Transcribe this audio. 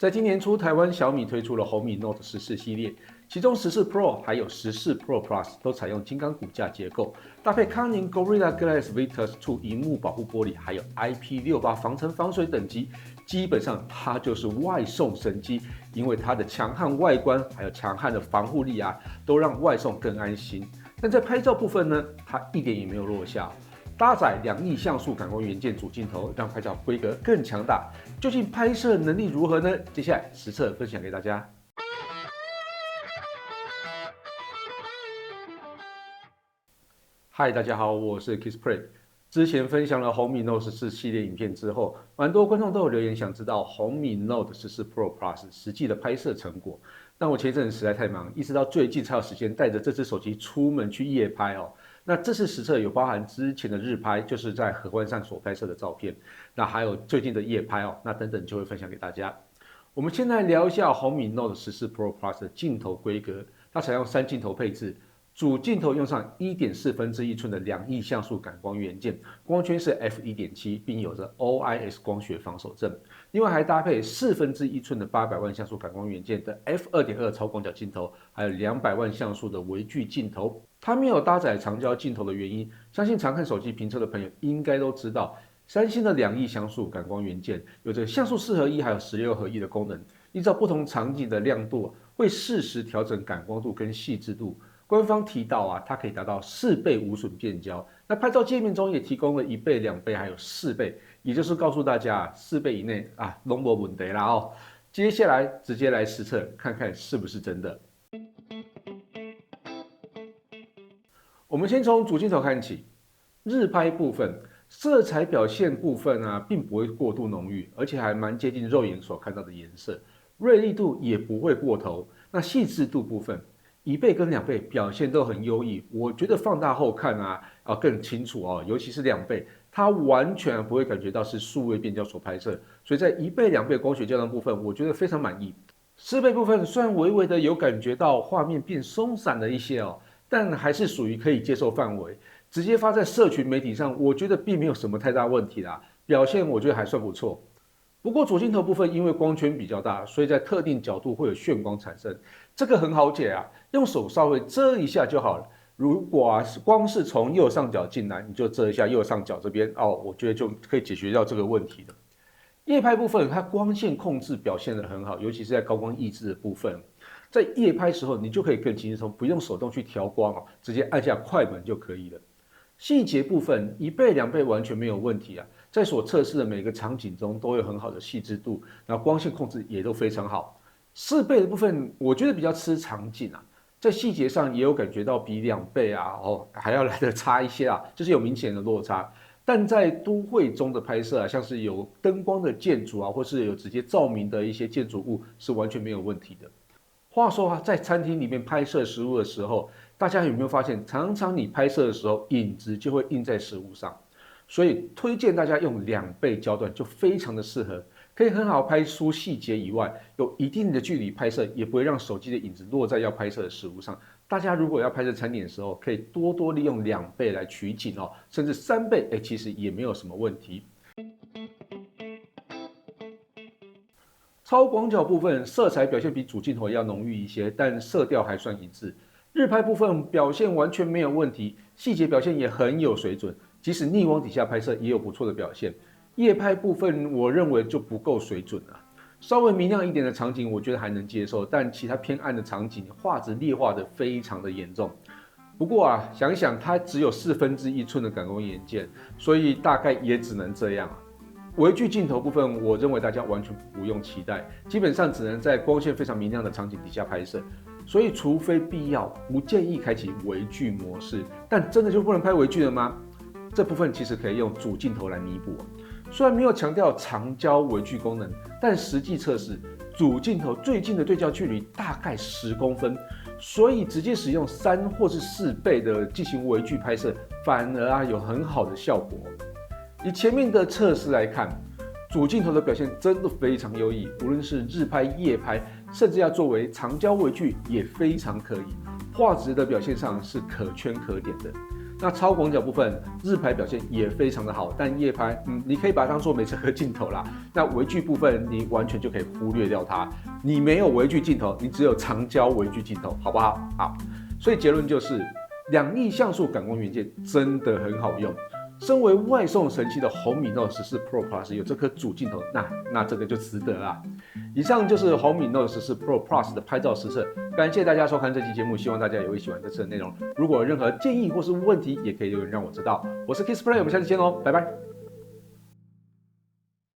在今年初，台湾小米推出了红米 Note 14系列，其中14 Pro 还有14 Pro Plus 都采用金刚骨架结构，搭配康宁 Gorilla Glass Victus 2萤幕保护玻璃，还有 IP68 防尘防水等级，基本上它就是外送神机，因为它的强悍外观还有强悍的防护力啊，都让外送更安心。但在拍照部分呢，它一点也没有落下。搭载2亿像素感光元件主镜头，让拍照规格更强大。究竟拍摄能力如何呢？接下来实测分享给大家。嗨，大家好，我是 Kissplay。之前分享了红米 Note 14系列影片之后，蛮多观众都有留言想知道红米 Note 14 Pro Plus 实际的拍摄成果。但我前一阵实在太忙，一直到最近才有时间带着这只手机出门去夜拍哦。那这次实测有包含之前的日拍，就是在合欢山所拍摄的照片，那还有最近的夜拍哦，那等等就会分享给大家。我们先来聊一下红米 Note 14 Pro Plus 的镜头规格，它采用3镜头配置。主镜头用上1.4寸的2亿像素感光元件，光圈是 f1.7， 并有着 OIS 光学防手震。另外还搭配1/4寸的800万像素感光元件的 f2.2 超广角镜头，还有200万像素的微距镜头。它没有搭载长焦镜头的原因，相信常看手机评测的朋友应该都知道，三星的2亿像素感光元件有着像素4合1还有16合1的功能，依照不同场景的亮度会适时调整感光度跟细致度。官方提到啊，它可以达到4倍无损变焦。那拍照界面中也提供了1倍、2倍，还有4倍，也就是告诉大家4倍以内啊，都没问题啦哦。接下来直接来实测，看看是不是真的。我们先从主镜头看起，日拍部分色彩表现部分啊，并不会过度浓郁，而且还蛮接近肉眼所看到的颜色，锐利度也不会过头。那细致度部分，1倍跟2倍表现都很优异，我觉得放大后看啊更清楚哦，尤其是2倍，它完全不会感觉到是数位变焦所拍摄，所以在1倍、2倍光学焦段部分，我觉得非常满意。4倍部分虽然微微的有感觉到画面变松散了一些哦，但还是属于可以接受范围。直接发在社群媒体上，我觉得并没有什么太大问题啦，表现我觉得还算不错。不过主镜头部分因为光圈比较大，所以在特定角度会有眩光产生，这个很好解啊，用手稍微遮一下就好了。如果光是从右上角进来，你就遮一下右上角这边哦，我觉得就可以解决掉这个问题了。夜拍部分，它光线控制表现得很好，尤其是在高光抑制的部分，在夜拍时候你就可以更轻松，不用手动去调光哦，直接按下快门就可以了。细节部分1倍、2倍完全没有问题啊，在所测试的每个场景中都有很好的细致度，然后光线控制也都非常好。4倍的部分我觉得比较吃场景啊，在细节上也有感觉到比2倍啊还要来得差一些啊，就是有明显的落差。但在都会中的拍摄啊，像是有灯光的建筑啊，或是有直接照明的一些建筑物，是完全没有问题的。话说啊，在餐厅里面拍摄食物的时候，大家有没有发现，常常你拍摄的时候，影子就会印在食物上，所以推荐大家用2倍焦段就非常的适合，可以很好拍出细节以外，有一定的距离拍摄，也不会让手机的影子落在要拍摄的食物上。大家如果要拍摄餐点的时候，可以多多利用2倍来取景哦，甚至3倍，其实也没有什么问题。超广角部分色彩表现比主镜头要浓郁一些，但色调还算一致。日拍部分表现完全没有问题，细节表现也很有水准，即使逆光底下拍摄也有不错的表现。夜拍部分我认为就不够水准了，稍微明亮一点的场景我觉得还能接受，但其他偏暗的场景画质劣化的非常的严重。不过啊，想一想它只有1/4寸的感光元件，所以大概也只能这样啊。微距镜头部分，我认为大家完全不用期待，基本上只能在光线非常明亮的场景底下拍摄，所以除非必要，不建议开启微距模式。但真的就不能拍微距了吗？这部分其实可以用主镜头来弥补。虽然没有强调长焦微距功能，但实际测试主镜头最近的对焦距离大概10公分，所以直接使用3或是4倍的进行微距拍摄，反而有很好的效果。以前面的测试来看，主镜头的表现真的非常优异，无论是日拍、夜拍，甚至要作为长焦微距也非常可以，画质的表现上是可圈可点的。那超广角部分日拍表现也非常的好，但夜拍，你可以把它当做没这颗镜头啦。那微距部分你完全就可以忽略掉它，你没有微距镜头，你只有长焦微距镜头，好不好？好，所以结论就是2亿像素感光元件真的很好用。身为外送神器的红米 Note 14 Pro Plus 有这颗主镜头，那这个就值得啦。以上就是红米 Note 14 Pro Plus 的拍照实测，感谢大家收看这期节目，希望大家也会喜欢这次的内容。如果有任何建议或是问题，也可以留言让我知道。我是 Kissplay，我们下期见喽，拜拜。